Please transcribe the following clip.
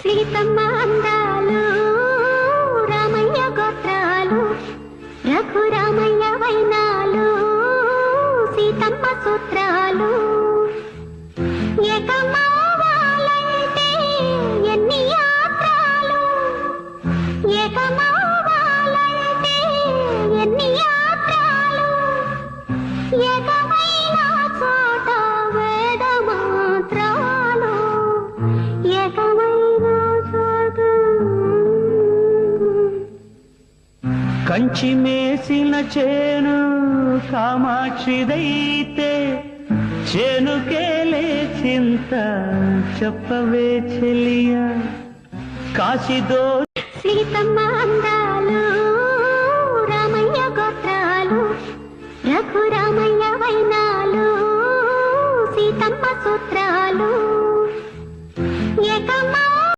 సీతమ్మ అందాలు రామయ్య గోత్రాలు రఘురామయ్య వైనాలు సీతమ్మ సూత్రాలు ఏకమవ్వాలంటే ఎన్ని యాత్రలు ఏకమవ్వాలంటే ఎన్ని యాత్రలు ఏకమైన చోట వేద మాత్రాలు ఏకమైన చోట కంచి మేసిన చేను కామాక్షిదైతే చేనుకేలే చింత చెప్పవే చెలియా కాశీదో సీతమ్మ